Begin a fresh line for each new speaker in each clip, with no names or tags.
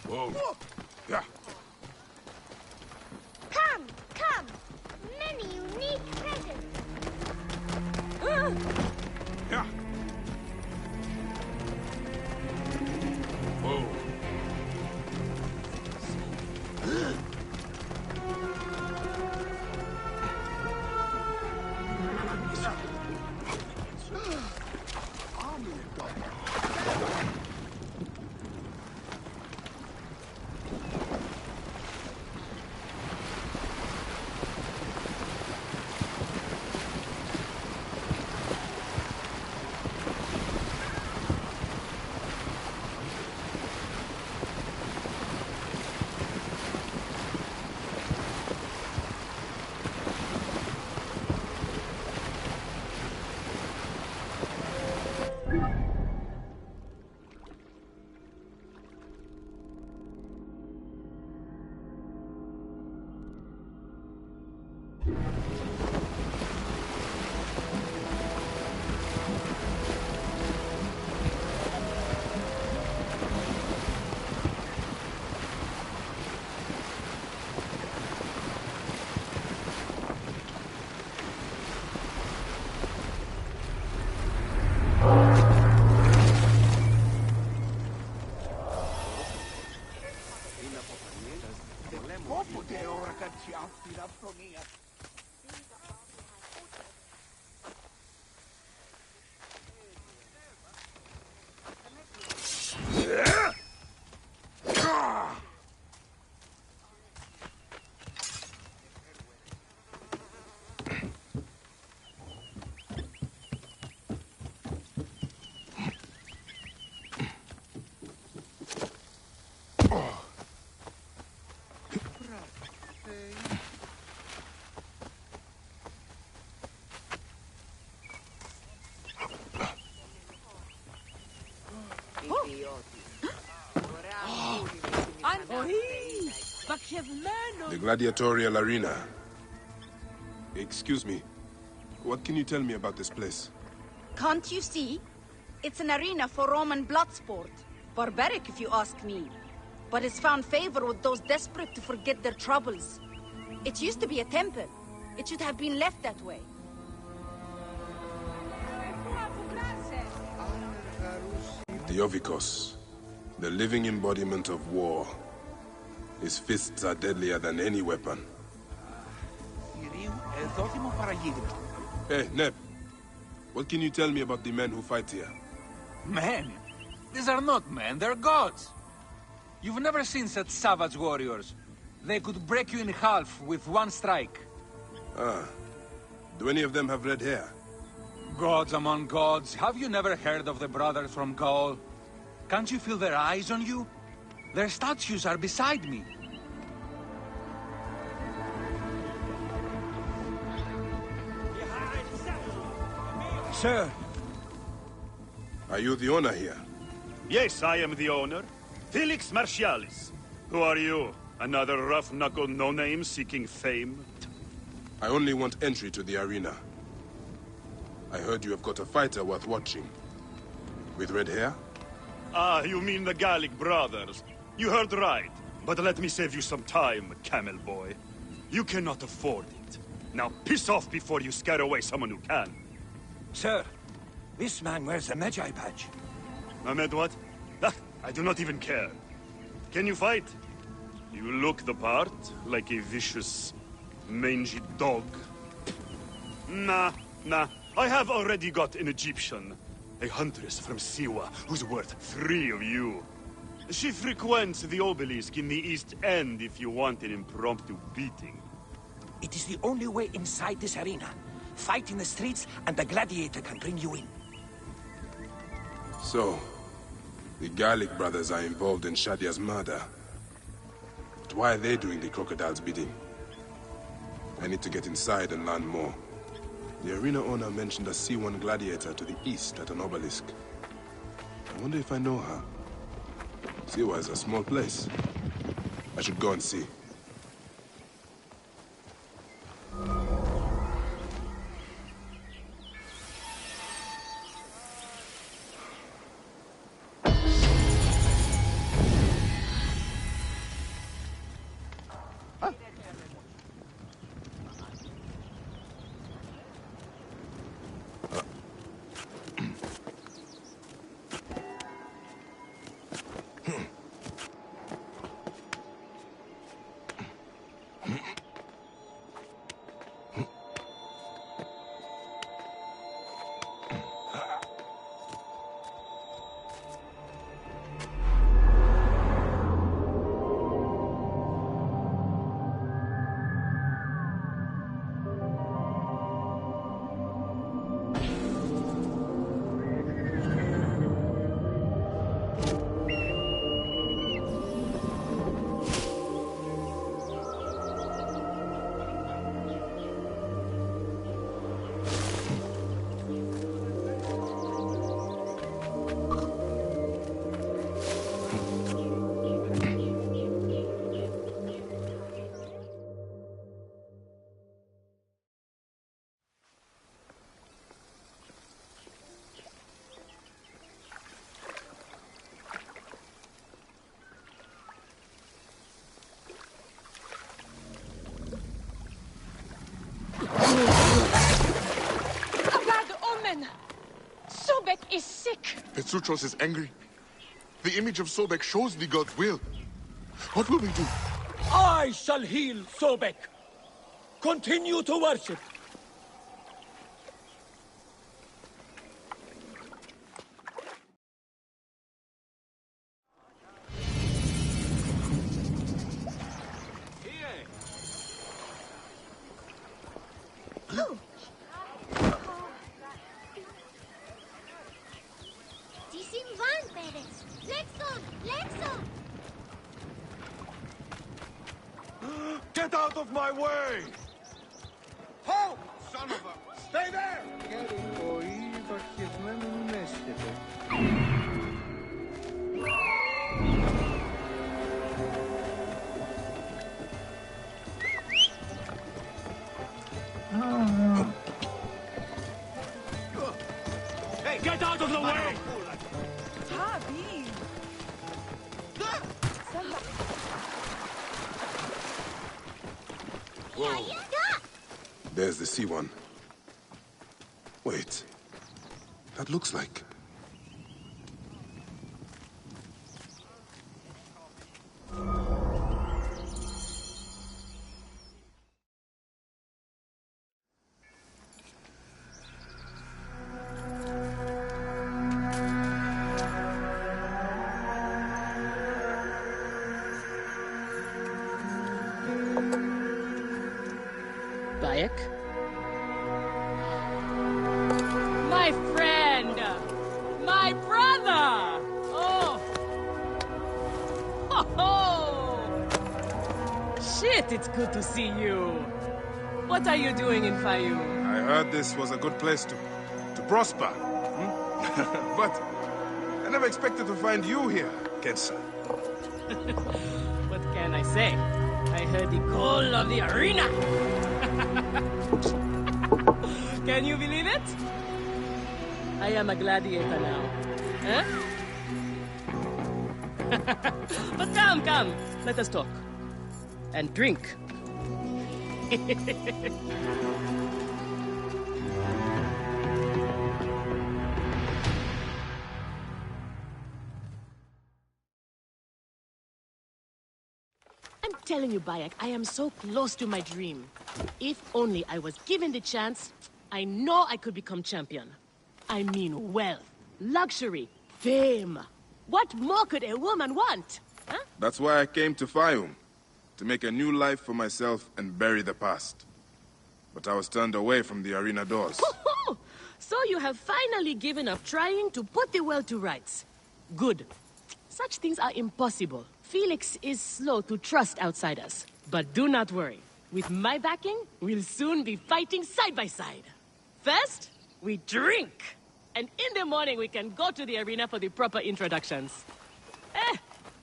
Whoa. Yeah.
Come, come. Many unique presents.
Yeah. Whoa. The gladiatorial arena. Excuse me. What can you tell me about this place?
Can't you see? It's an arena for Roman blood sport. Barbaric, if you ask me. But it's found favor with those desperate to forget their troubles. It used to be a temple. It should have been left that way.
Theovikos, the living embodiment of war. His fists are deadlier than any weapon. Hey, Neb. What can you tell me about the men who fight here?
Men? These are not men, they're gods. You've never seen such savage warriors. They could break you in half with one strike.
Ah. Do any of them have red hair?
Gods among gods, have you never heard of the brothers from Gaul? Can't you feel their eyes on you? Their statues are beside me.
Sir!
Are you the owner here?
Yes, I am the owner. Felix Martialis. Who are you? Another rough-knuckle no-name seeking fame?
I only want entry to the arena. I heard you have got a fighter worth watching. With red hair?
Ah, you mean the Gallic brothers. You heard right. But let me save you some time, camel boy. You cannot afford it. Now piss off before you scare away someone who can.
Sir, this man wears the Magi badge.
Ahmed, what? Ah, I do not even care. Can you fight? You look the part, like a vicious, mangy dog. Nah. I have already got an Egyptian. A huntress from Siwa, who's worth 3 of you. She frequents the obelisk in the East End if you want an impromptu beating.
It is the only way inside this arena. Fight in the streets, and the gladiator can bring you in.
So, the Gallic brothers are involved in Shadia's murder. But why are they doing the crocodile's bidding? I need to get inside and learn more. The arena owner mentioned a C1 gladiator to the east at an obelisk. I wonder if I know her. Siwa is a small place. I should go and see.
Sobek is sick.
Petruchos is angry. The image of Sobek shows the god's will. What will we do?
I shall heal Sobek. Continue to worship.
Get out of my way! Ho! Son of a... Stay there!
Hey, get out of the way!
Whoa. There's the C1. Wait. That looks like...
Bayek? My friend! My brother! Oh! Ho ho! Shit, it's good to see you. What are you doing in Fayum?
I heard this was a good place to prosper. But I never expected to find you here, Kensa.
What can I say? I heard the call of the arena! Can you believe it? I am a gladiator now. Huh? But come, let us talk. And drink. I'm telling you, Bayek, I am so close to my dream. If only I was given the chance, I know I could become champion. I mean wealth, luxury, fame. What more could a woman want? Huh?
That's why I came to Fayum. To make a new life for myself and bury the past. But I was turned away from the arena doors.
So you have finally given up trying to put the world to rights. Good. Such things are impossible. Felix is slow to trust outsiders. But do not worry. With my backing, we'll soon be fighting side by side. First, we drink. And in the morning, we can go to the arena for the proper introductions.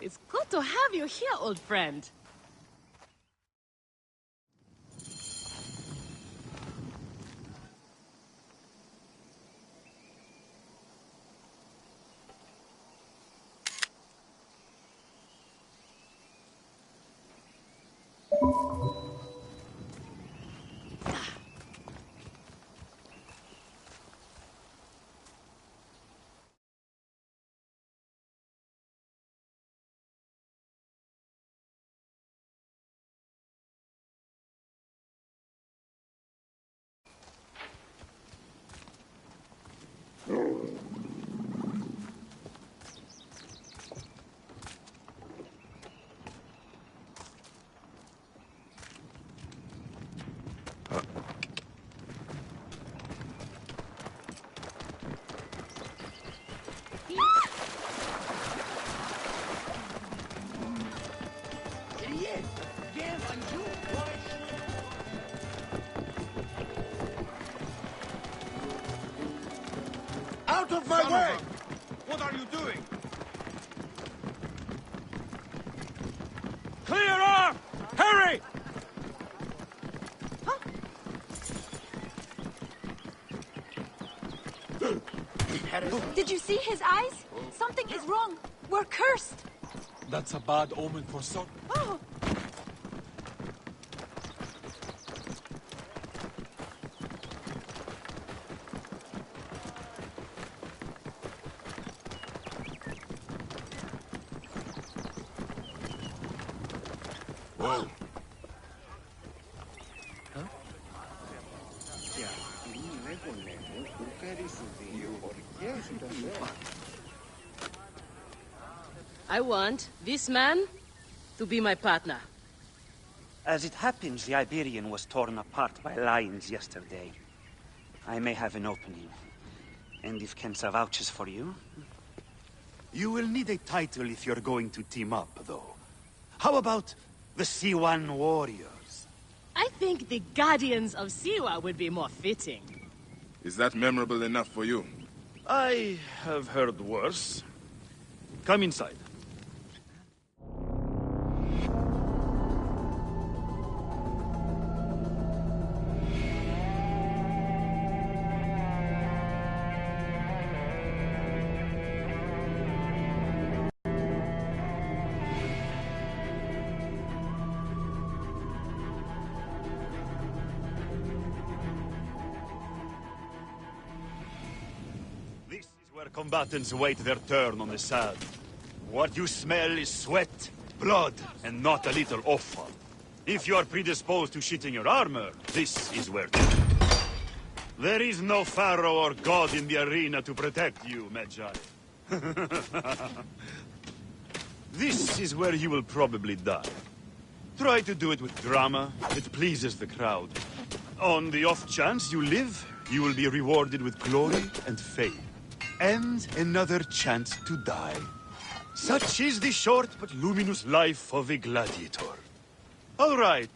It's good to have you here, old friend.
Out of my way! What are you doing?
Clear off! Hurry!
Did you see his eyes? Something is wrong. We're cursed.
That's a bad omen for Sor.
Oh.
Whoa.
I want this man to be my partner.
As it happens, the Iberian was torn apart by lions yesterday. I may have an opening. And if Kensa vouches for you...
You will need a title if you're going to team up, though. How about the C1 Warriors?
I think the Guardians of Siwa would be more fitting.
Is that memorable enough for you?
I have heard worse. Come inside. This is where combatants wait their turn on the sand. What you smell is sweat, blood, and not a little offal. If you are predisposed to shitting your armor, this is where to. There is no pharaoh or god in the arena to protect you, Medjay. This is where you will probably die. Try to do it with drama. It pleases the crowd. On the off chance you live, you will be rewarded with glory and fame. And another chance to die. Such is the short but luminous life of a gladiator. All right,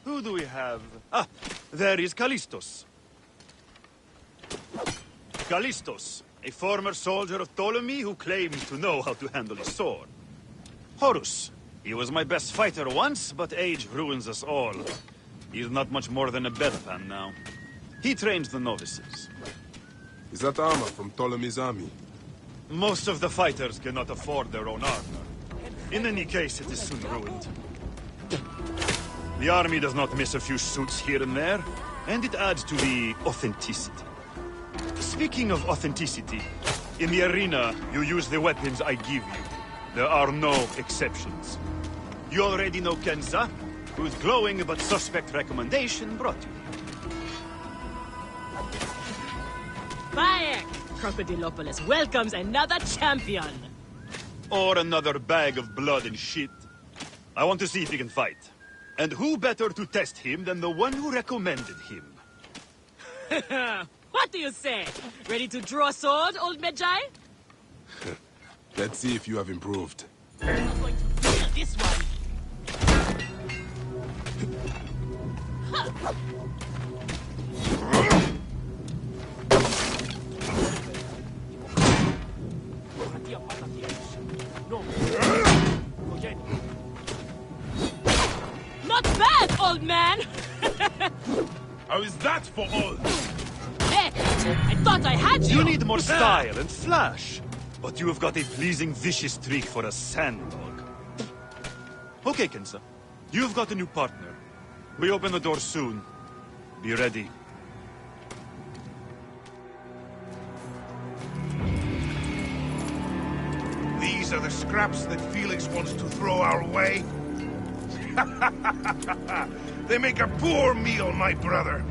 who do we have? Ah, there is Callistos. Callistos, a former soldier of Ptolemy who claims to know how to handle his sword. Horus, he was my best fighter once, but age ruins us all. He's not much more than a bedpan now. He trains the novices.
Is that armor from Ptolemy's army?
Most of the fighters cannot afford their own armor. In any case, it is soon ruined. The army does not miss a few suits here and there, and it adds to the authenticity. Speaking of authenticity, in the arena, you use the weapons I give you. There are no exceptions. You already know Kensa, whose glowing but suspect recommendation brought you.
Bayek! Crocodilopolis welcomes another champion!
Or another bag of blood and shit. I want to see if he can fight. And who better to test him than the one who recommended him?
What do you say? Ready to draw sword, old Medjay?
Let's see if you have improved.
I'm not going to feel this one. Not bad, old man!
How is that for all?
Heck, I thought I had you!
You need more style and flash. But you have got a pleasing, vicious trick for a sand dog. Okay, Kensa. You've got a new partner. We open the door soon. Be ready.
These are the scraps that Felix wants to throw our way. They make a poor meal, my brother.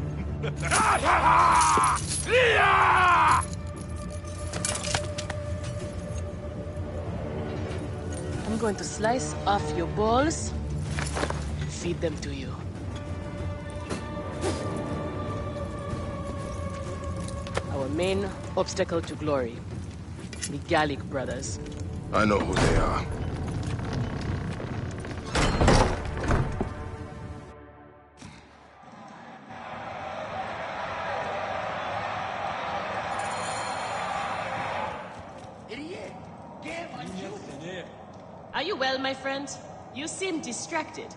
I'm going to slice off your balls and feed them to you. Our main obstacle to glory. The Gallic brothers.
I know who they are.
Are you well, my friend? You seem distracted.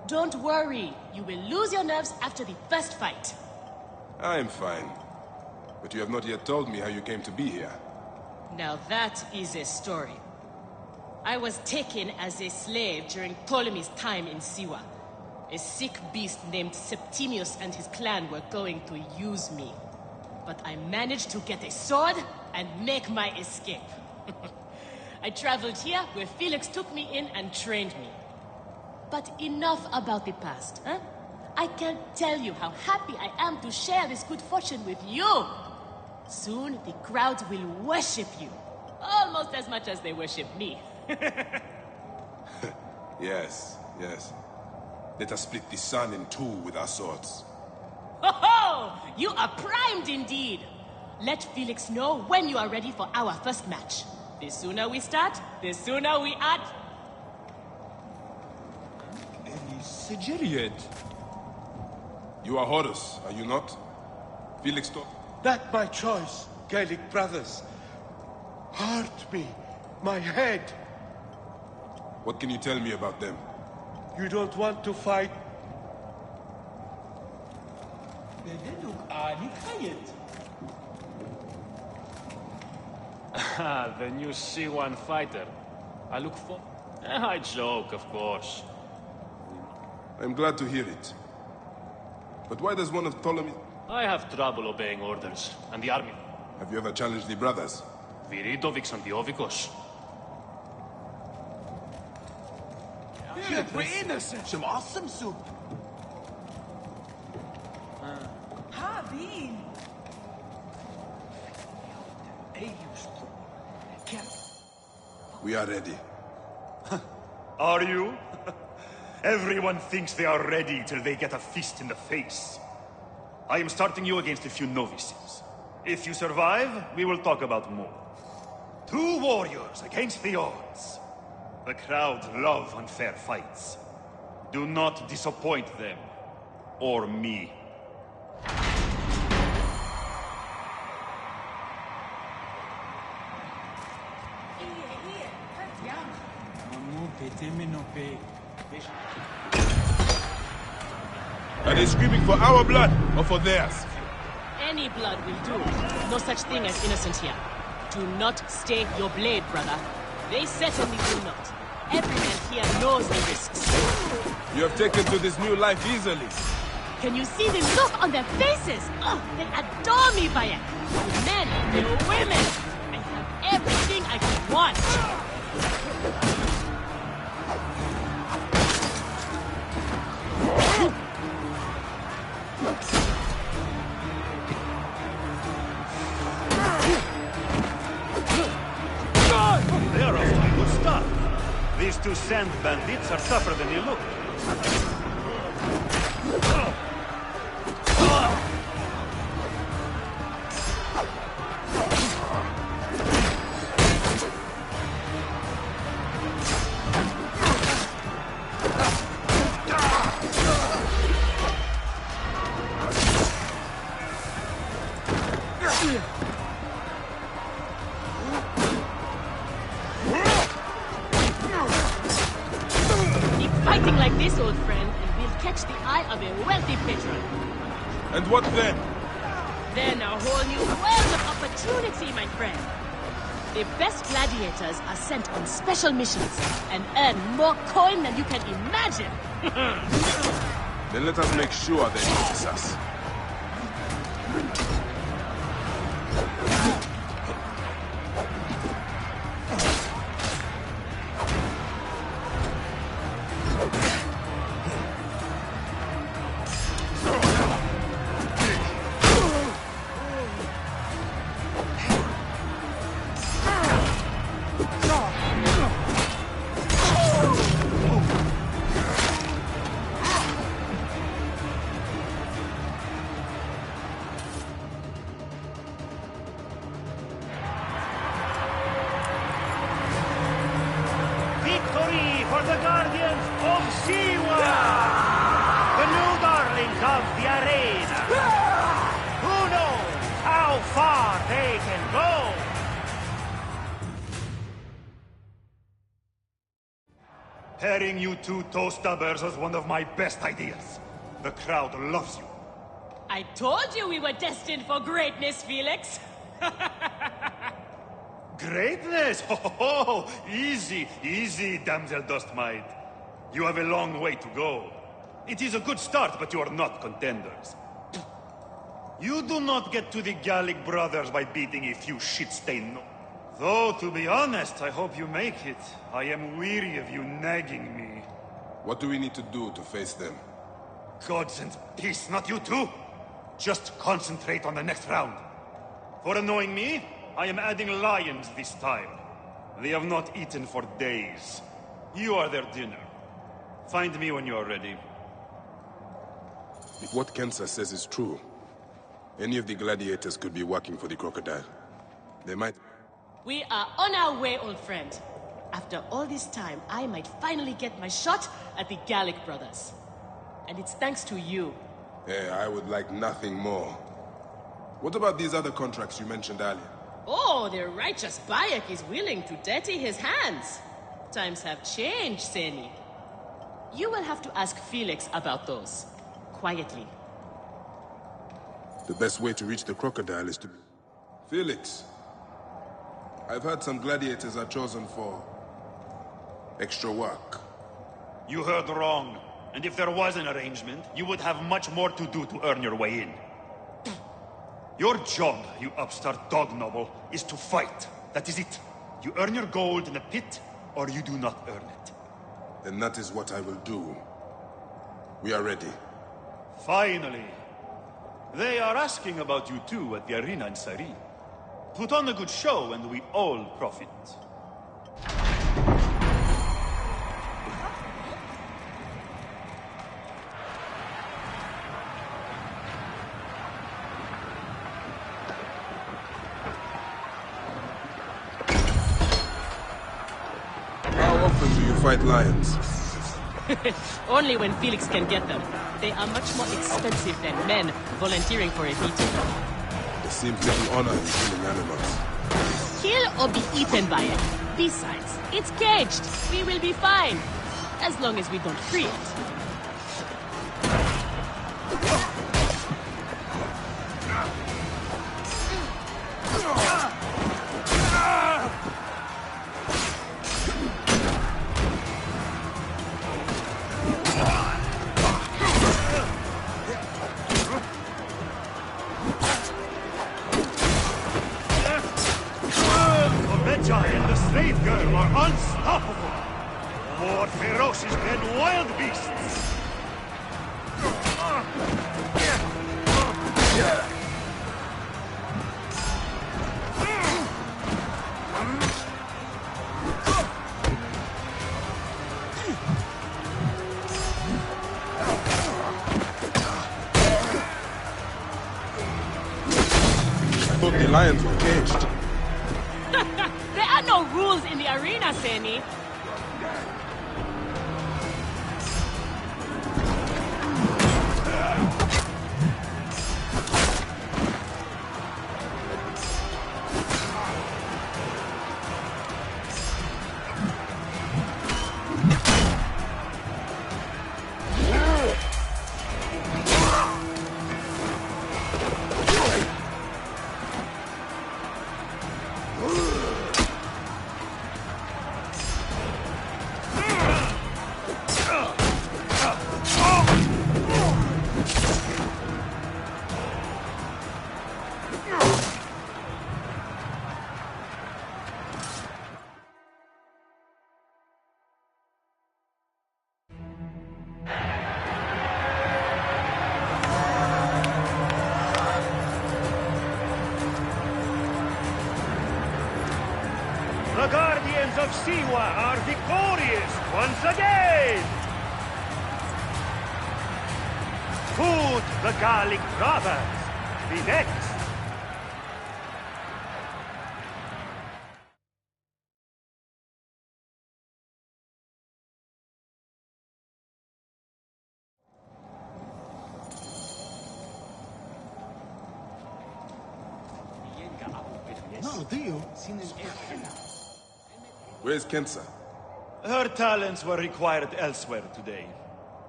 Don't worry. You will lose your nerves after the first fight.
I am fine. But you have not yet told me how you came to be here.
Now that is a story. I was taken as a slave during Ptolemy's time in Siwa. A sick beast named Septimius and his clan were going to use me. But I managed to get a sword and make my escape. I traveled here where Felix took me in and trained me. But enough about the past, huh? I can't tell you how happy I am to share this good fortune with you. Soon the crowd will worship you. Almost as much as they worship me.
Yes, yes. Let us split the sun in two with our swords.
Ho ho! You are primed indeed! Let Felix know when you are ready for our first match. The sooner we start, the sooner we add.
You are Horus, are you not? Felix told...
That my choice, Gaelic brothers. Hurt me, my head.
What can you tell me about them?
You don't want to fight?
Ah, the new C1 fighter. I look for... I joke, of course.
I'm glad to hear it. But why does one of Ptolemy...
I have trouble obeying orders, and the army...
Have you ever challenged the brothers?
Viridovics and Diovikos.
We're innocent. Some awesome soup.
We are ready.
Are you? Everyone thinks they are ready till they get a fist in the face. I am starting you against a few novices. If you survive, we will talk about more. 2 warriors against the odds. The crowd love unfair fights. Do not disappoint them. Or me.
Are they screaming for our blood or for theirs?
Any blood will do. No such thing as innocent here. Do not stay your blade, brother. They certainly do not. Every man here knows the risks.
You have taken to this new life easily.
Can you see the look on their faces? Oh, they adore me, Bayek. The men, the women. I have everything I could want.
They are off to a good start. These 2 sand bandits are tougher than you look.
fighting like this, old friend, and we'll catch the eye of a wealthy patron.
And what then?
Then a whole new world of opportunity, my friend. The best gladiators are sent on special missions and earn more coin than you can imagine.
Then let us make sure they notice us.
For the Guardians of Siwa! The new darlings of the arena! Who knows how far they can go?
Pairing you two toe-stubbers was one of my best ideas. The crowd loves you.
I told you we were destined for greatness, Felix.
Greatness? Oh, easy, easy, damsel Dustmite. You have a long way to go. It is a good start, but you are not contenders. You do not get to the Gallic brothers by beating a few shit-stained. Though, to be honest, I hope you make it. I am weary of you nagging me.
What do we need to do to face them?
Gods and peace, not you two. Just concentrate on the next round. For annoying me, I am adding lions this time. They have not eaten for days. You are their dinner. Find me when you are ready.
If what Kensa says is true, any of the gladiators could be working for the crocodile. They might...
We are on our way, old friend. After all this time, I might finally get my shot at the Gallic brothers. And it's thanks to you.
Yeah, I would like nothing more. What about these other contracts you mentioned earlier?
Oh, the righteous Bayek is willing to dirty his hands. Times have changed, Seni. You will have to ask Felix about those. Quietly.
The best way to reach the crocodile is to... Felix. I've heard some gladiators are chosen for... extra work.
You heard wrong. And if there was an arrangement, you would have much more to do to earn your way in. Your job, you upstart dog noble, is to fight. That is it. You earn your gold in the pit, or you do not earn it.
Then that is what I will do. We are ready.
Finally. They are asking about you too at the arena in Sari. Put on a good show and we all profit.
Fight lions.
Only when Felix can get them. They are much more expensive than men volunteering for a beating.
There seems little honor in killing animals.
Kill or be eaten by it. Besides, it's caged. We will be fine. As long as we don't free it.
And the slave girl are unstoppable! More ferocious than wild beasts!
I thought the lions were caged.
There are no rules in the arena, Seni.
Siwa are victorious once again! Could the Gallic brothers be next?
Where's Kensa?
Her talents were required elsewhere today.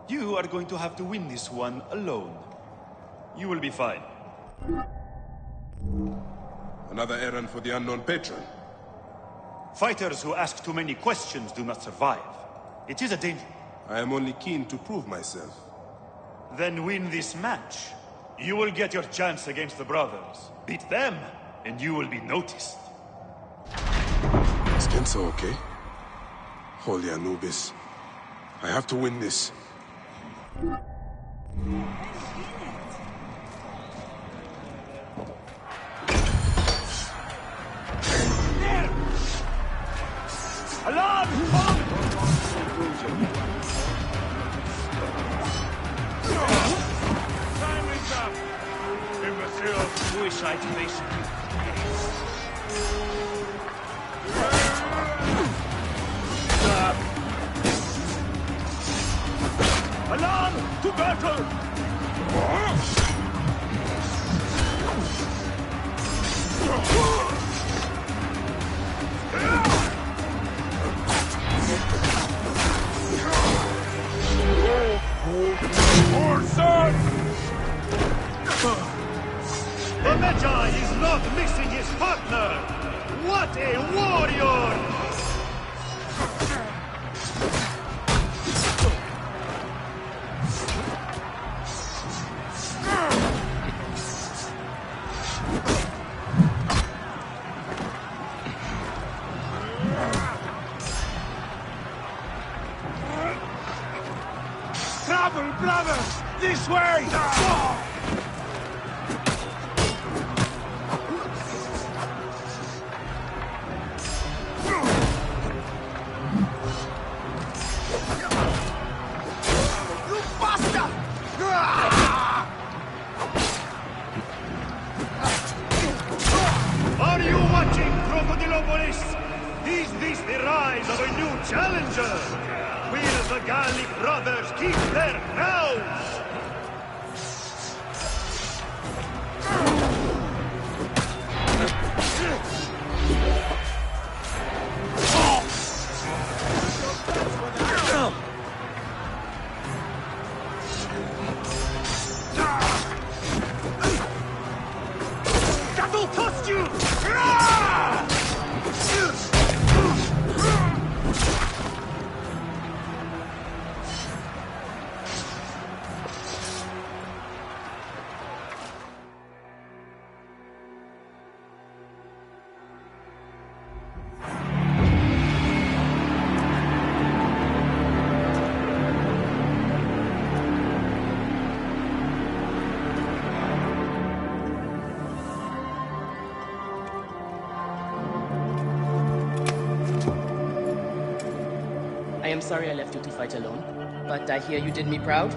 You are going to have to win this one alone. You will be fine.
Another errand for the unknown patron.
Fighters who ask too many questions do not survive. It is a danger.
I am only keen to prove myself.
Then win this match. You will get your chance against the brothers. Beat them, and you will be noticed.
Is Kensa okay? Holy Anubis. I have to win this.
Alarm!
Time is up! Imbecile!
Suicide mission. Alarm! To battle! The Magi is not missing his partner! What a warrior!
Travel, brothers! This way! You bastard!
Are you watching, Crocodilopolis? Is this the rise of a new challenger? Will the Gallic brothers keep their crowns? That'll cost you!
I am sorry I left you to fight alone, but I hear you did me proud.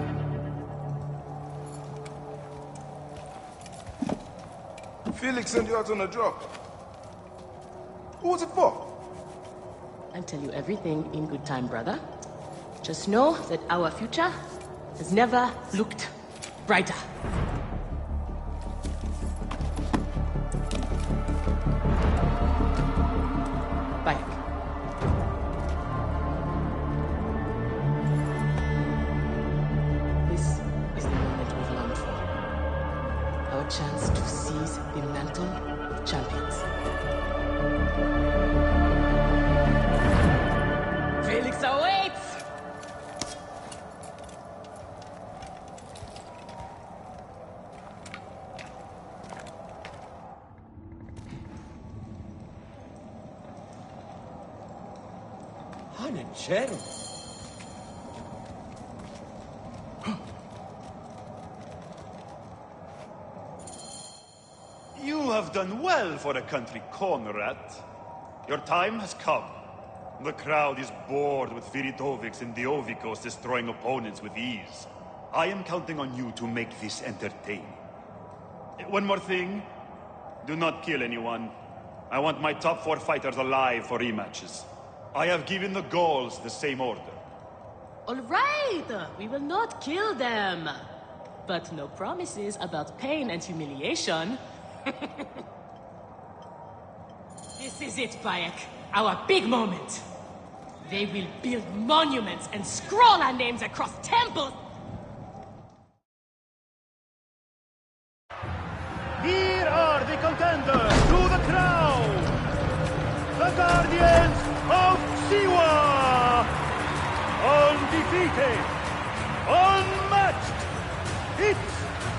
Felix sent you out on a job. Who was it for?
I'll tell you everything in good time, brother. Just know that our future has never looked brighter. Bayek. This is the moment we've longed for. Our chance to seize the mantle of champions. Felix awaits!
Hanenchero.
You have done well for a country corn rat. Your time has come. The crowd is bored with Viridovix and Diovikos destroying opponents with ease. I am counting on you to make this entertaining. One more thing. Do not kill anyone. I want my top 4 fighters alive for rematches. I have given the Gauls the same order.
All right, we will not kill them. But no promises about pain and humiliation. This is it, Bayek. Our big moment. They will build monuments and scroll our names across temples.
Here are the contenders to the crown. The Guardians of Siwa. Undefeated. Unmatched. It's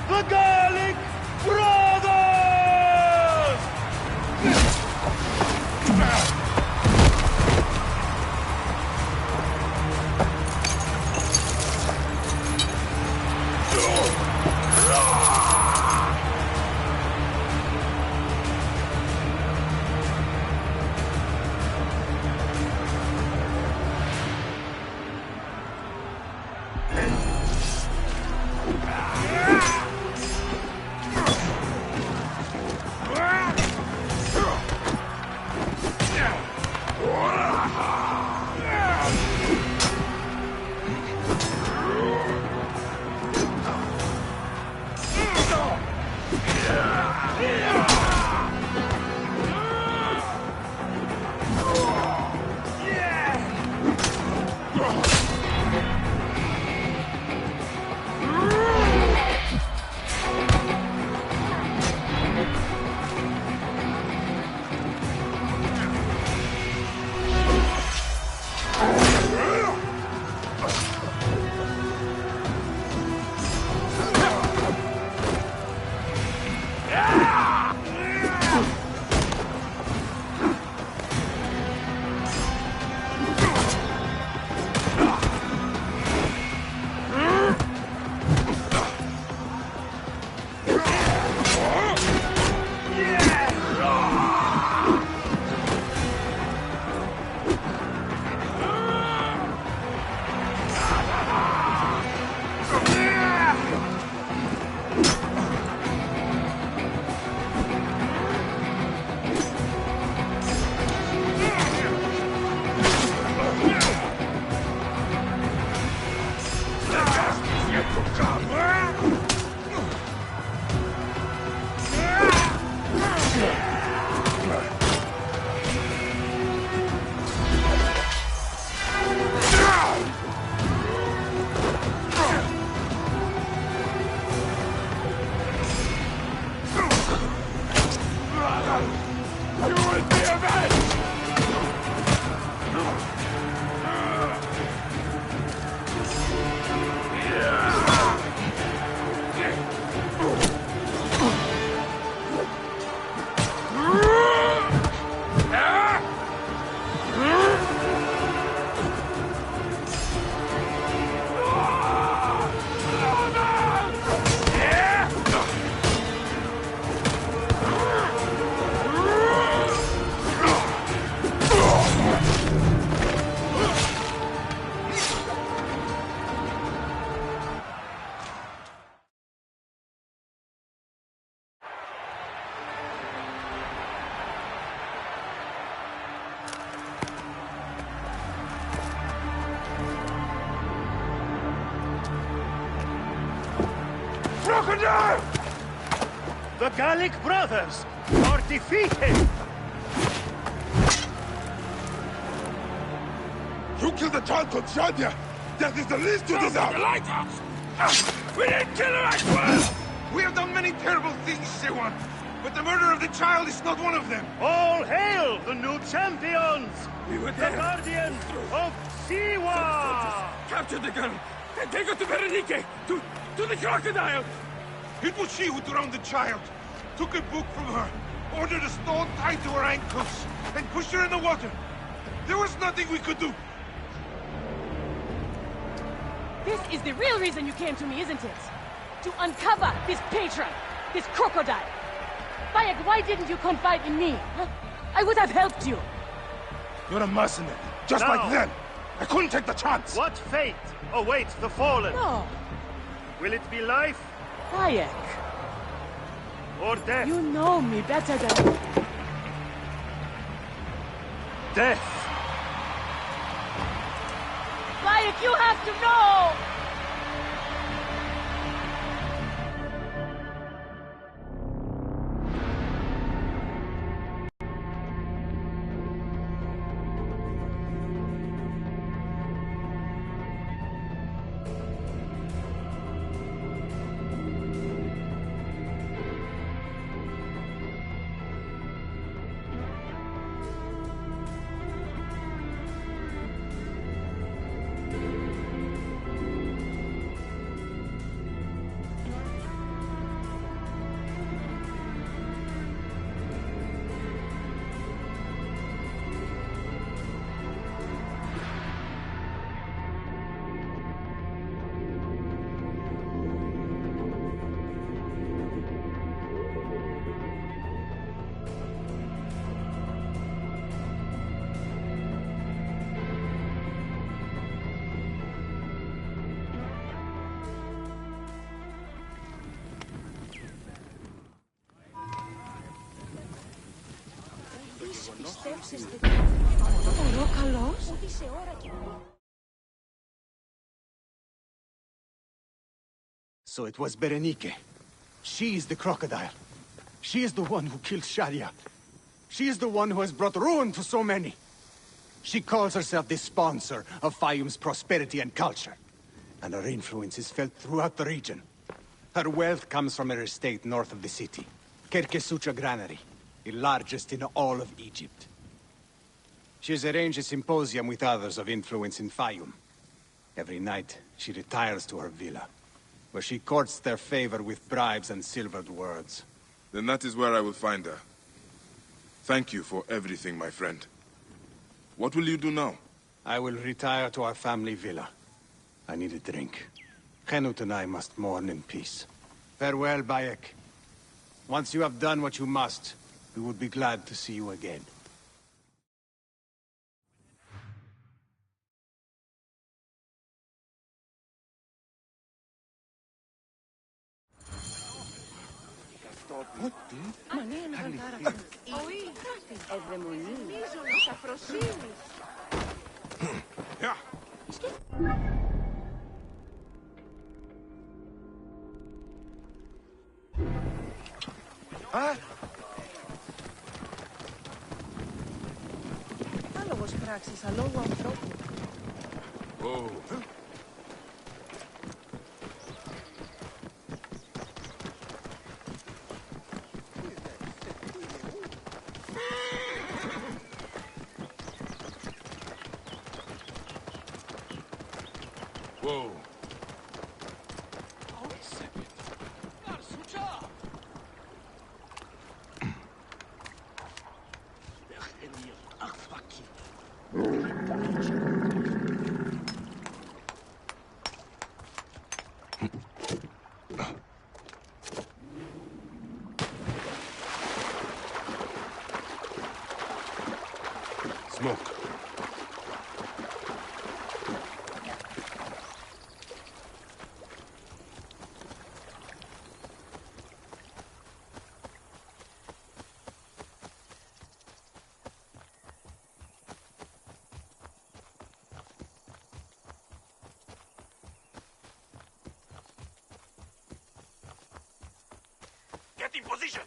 the Gallic Brothers!
Crocodile!
The Gallic Brothers are defeated!
You killed the child called Shadia! That is the least you deserve!
The lighthouse! We didn't kill her as well!
We have done many terrible things, Siwan, but the murder of the child is not one of them!
All hail the new champions!
We were
The
there!
Guardians of Siwa!
Capture the girl and take her to Berenike! To the crocodile!
It was she who drowned the child, took a book from her, ordered a stone tied to her ankles, and pushed her in the water. There was nothing we could do.
This is the real reason you came to me, isn't it? To uncover this patron, this crocodile. Bayek, why didn't you confide in me? Huh? I would have helped you.
You're a mercenary, Just
Now.
like then! I couldn't take the chance!
What fate awaits the fallen?
No,
Will it be life
Bayek.
or death?
You know me better than...
Death!
Bayek, you have to know!
So it was Berenike. She is the crocodile. She is the one who killed Shadia. She is the one who has brought ruin to so many. She calls herself the sponsor of Fayum's prosperity and culture. And her influence is felt throughout the region. Her wealth comes from her estate north of the city. Kerkesucha Granary, the largest in all of Egypt. She has arranged a symposium with others of influence in Fayum. Every night, she retires to her villa, where she courts their favor with bribes and silvered words.
Then that is where I will find her. Thank you for everything, my friend. What will you do now?
I will retire to our family villa. I need a drink. Henut and I must mourn in peace. Farewell, Bayek. Once you have done what you must, we would be glad to see you again.
Άλογος πράξης, αλόγου ανθρώπου.
Whoa. Smoke.
Get in position!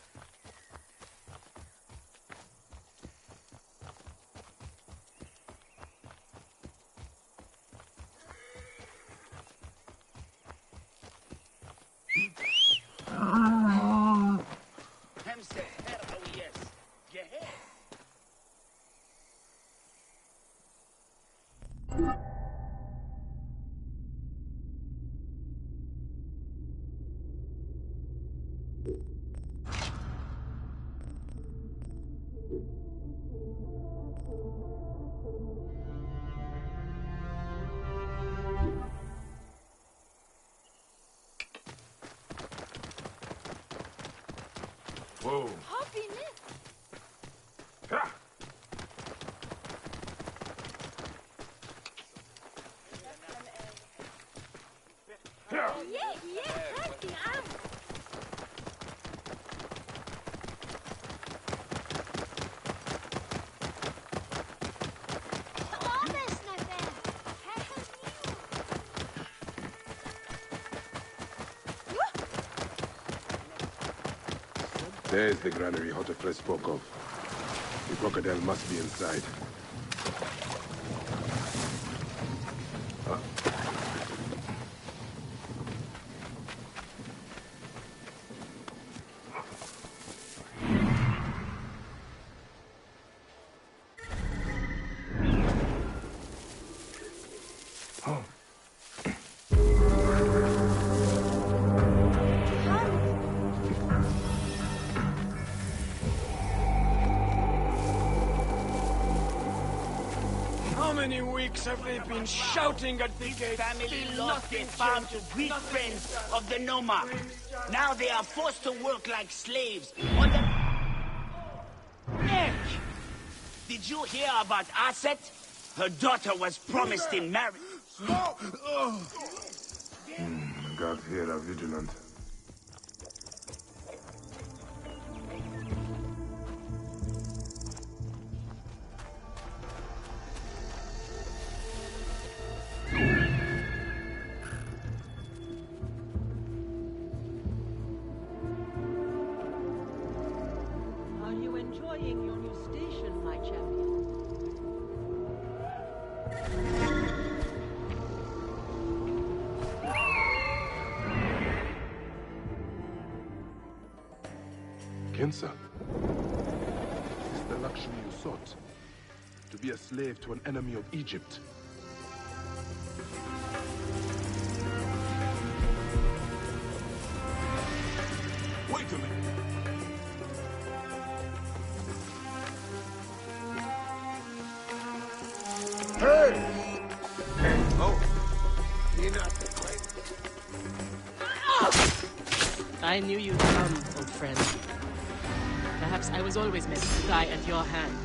Whoa.
Hop in it.
There's the granary Hotefres spoke of. The crocodile must be inside.
How many weeks have they been shouting at the gate?
Family lost their farm to greed friends of the Noma. Now they are forced to work like slaves on the... Nick! Did you hear about Aset? Her daughter was promised in marriage.
Guards here are vigilant.
Are you enjoying your new station, my champion?
Kensa, is the luxury you sought? To be a slave to an enemy of Egypt?
Wait a minute.
Hey!
Oh, you're not the great.
I knew you'd come, old friend. Perhaps I was always meant to die at your hand.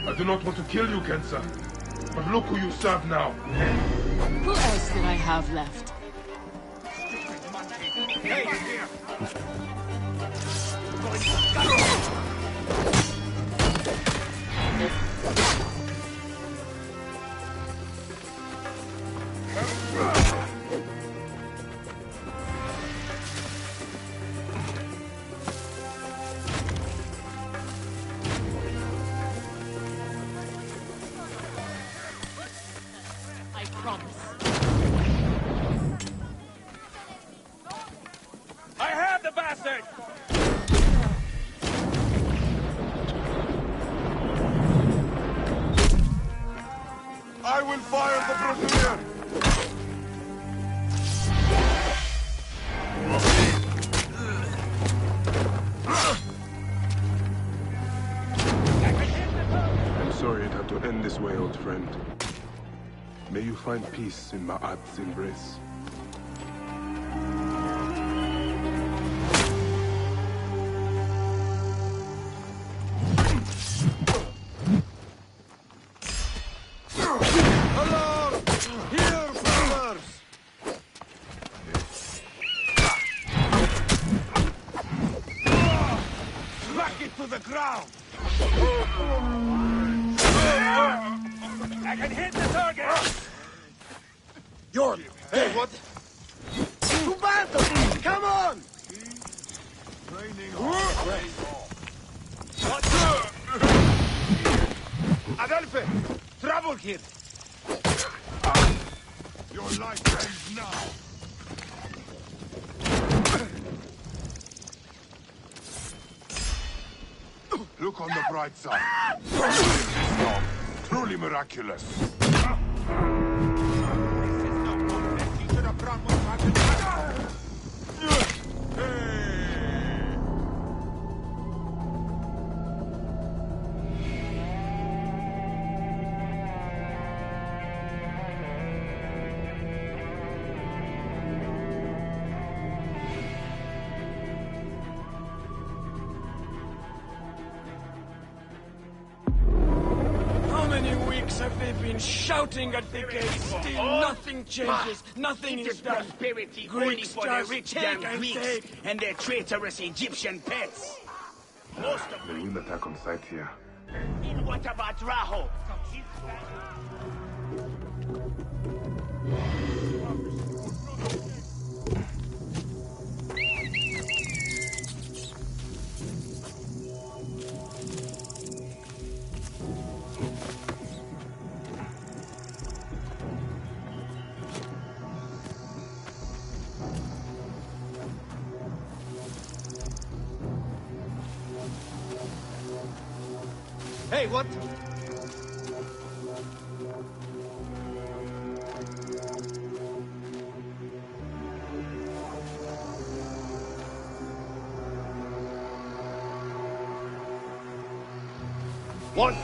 I do not want to kill you, Kensa. But look who you serve now.
Who else did I have left?
Hey, here.
I promise.
I have the bastard!
I will fire the Brazilian.
I'm sorry it had to end this way, old friend. May you find peace in Ma'at's embrace.
Alarm! Here, brothers!
Smack it to the ground.
I can hit the target!
York! Hey, what? To battle! Come on!
Raining
Adelphi! Trouble here!
Your life ends now. Look on the bright side. Storm, truly miraculous.
How many weeks have they been been shouting at the gate. Still nothing changes. Nothing
It
is
is
done.
prosperity only
Greeks
for the
just
rich
take
damn
and
Greeks
take.
and their traitorous Egyptian pets. Most of
They will attack on sight here.
In what about Raho?
Hey, what?
What?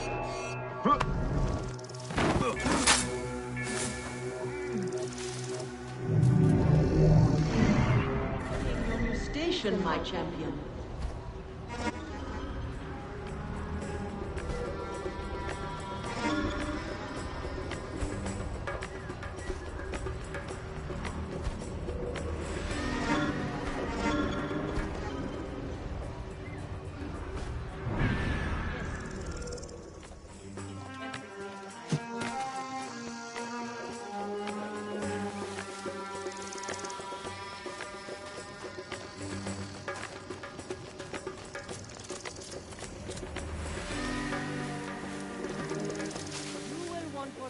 Your new station, my champion.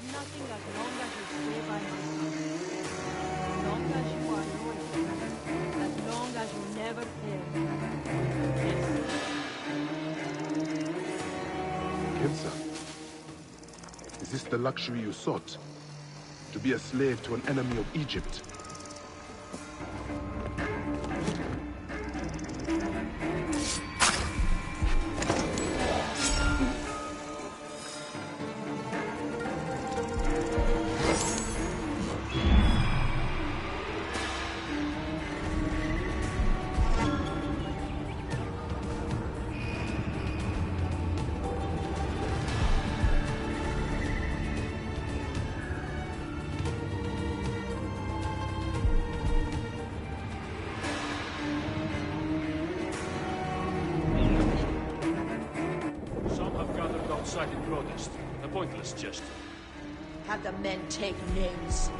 Nothing as long as you stay by my side. As long as you are loyal. As long as you never fail.
Kensa, is this the luxury you sought? To be a slave to an enemy of Egypt?
Outside in protest. A pointless gesture.
Have the men take names.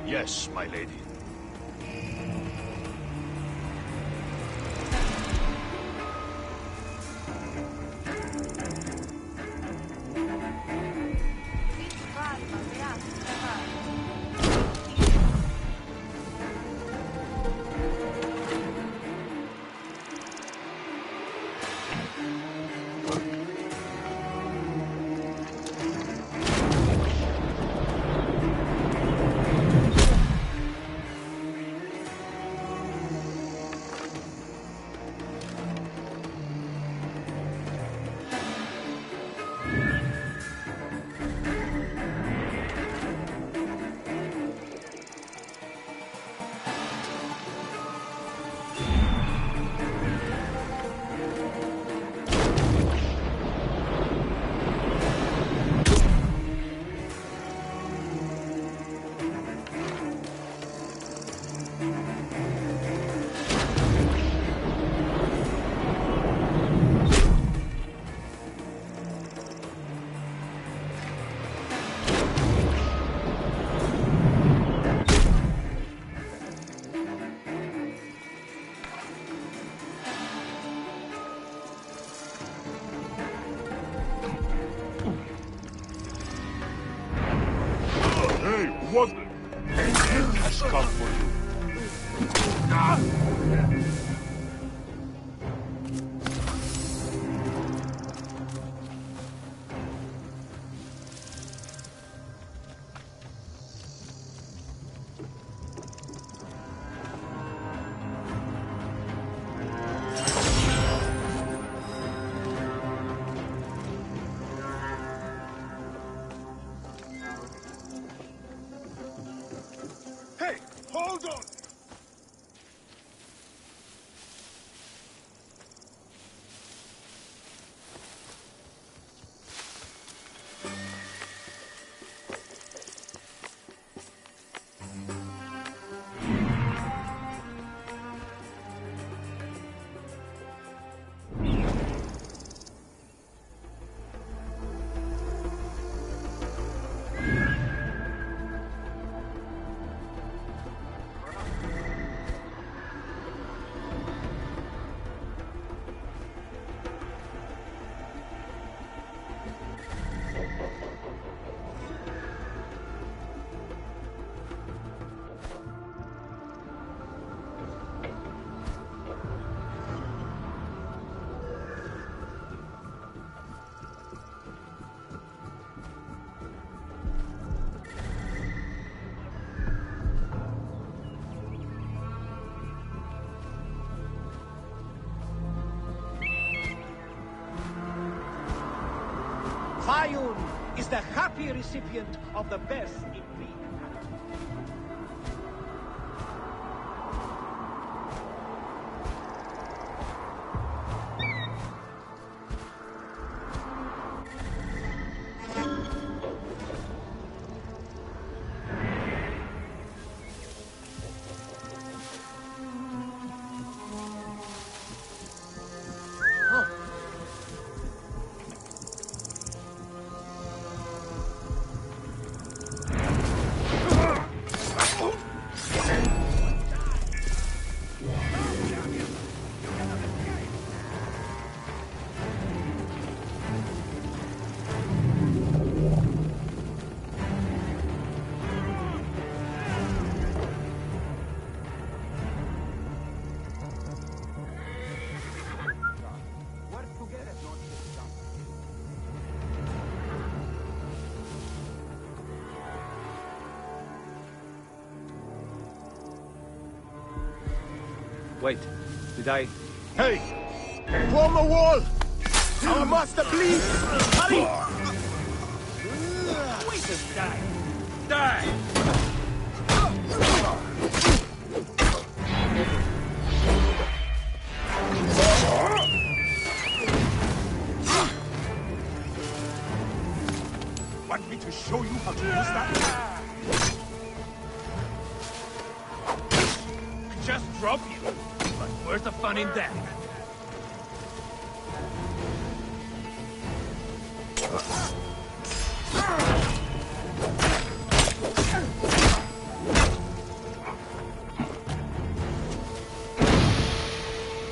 Yes, my lady. What? Has come for you.
Hey, hold on!
Ioun is the happy recipient of the best in me.
Wait, did I...
Hey! Form a wall! Our master bleeds! Hurry!
Wait and die!
Die!
Want me to show you how to use that? Just drop you, but where's the fun in that?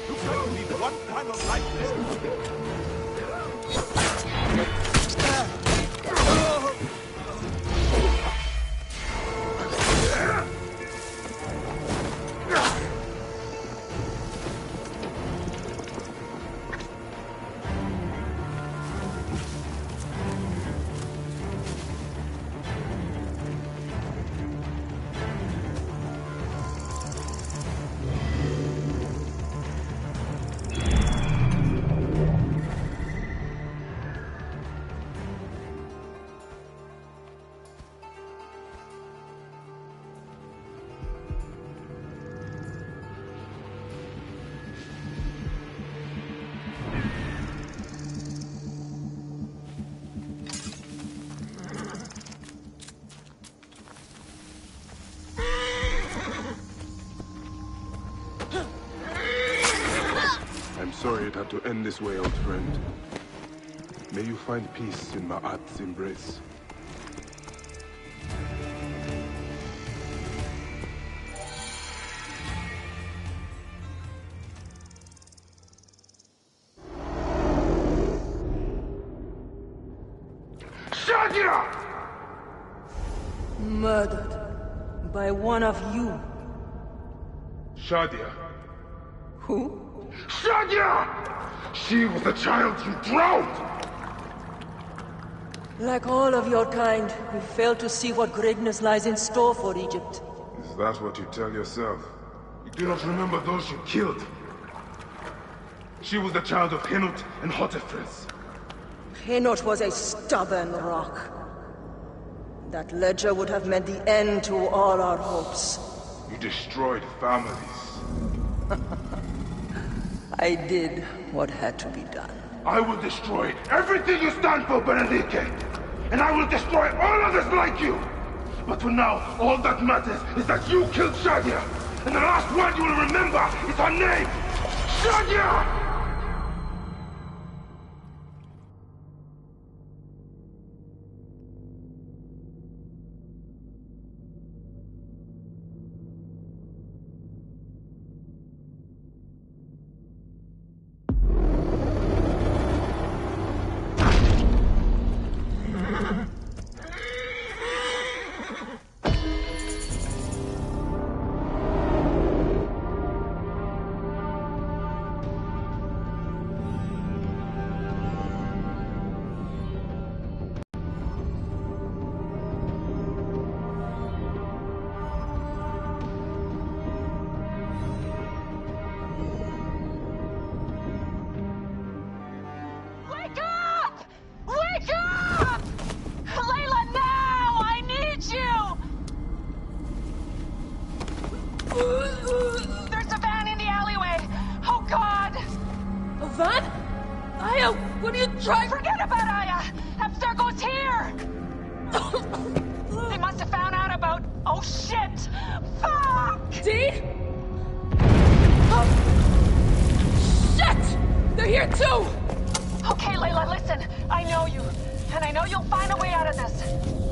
Looks like you need one final life lesson.
Sorry it had to end this way, old friend. May you find peace in Ma'at's embrace.
Shadia!
Murdered by one of you.
Shadia.
Who?
Shadia! She was the child you drowned!
Like all of your kind, you fail to see what greatness lies in store for Egypt.
Is that what you tell yourself? You do not remember those you killed. She was the child of Henut and Hotefres.
Henot was a stubborn rock. That ledger would have meant the end to all our hopes.
You destroyed families.
I did what had to be done.
I will destroy everything you stand for, Berenike! And I will destroy all others like you! But for now, all that matters is that you killed Shadia! And the last word you will remember is her name! Shadia!
There's a van in the alleyway! Oh, God!
A van? Aya, what are you trying...
Forget about Aya! Abstergo's here! They must have found out about... Oh, shit! Fuck!
Dee? Oh. Shit! They're here, too!
Okay, Layla, listen. I know you. And I know you'll find a way out of this.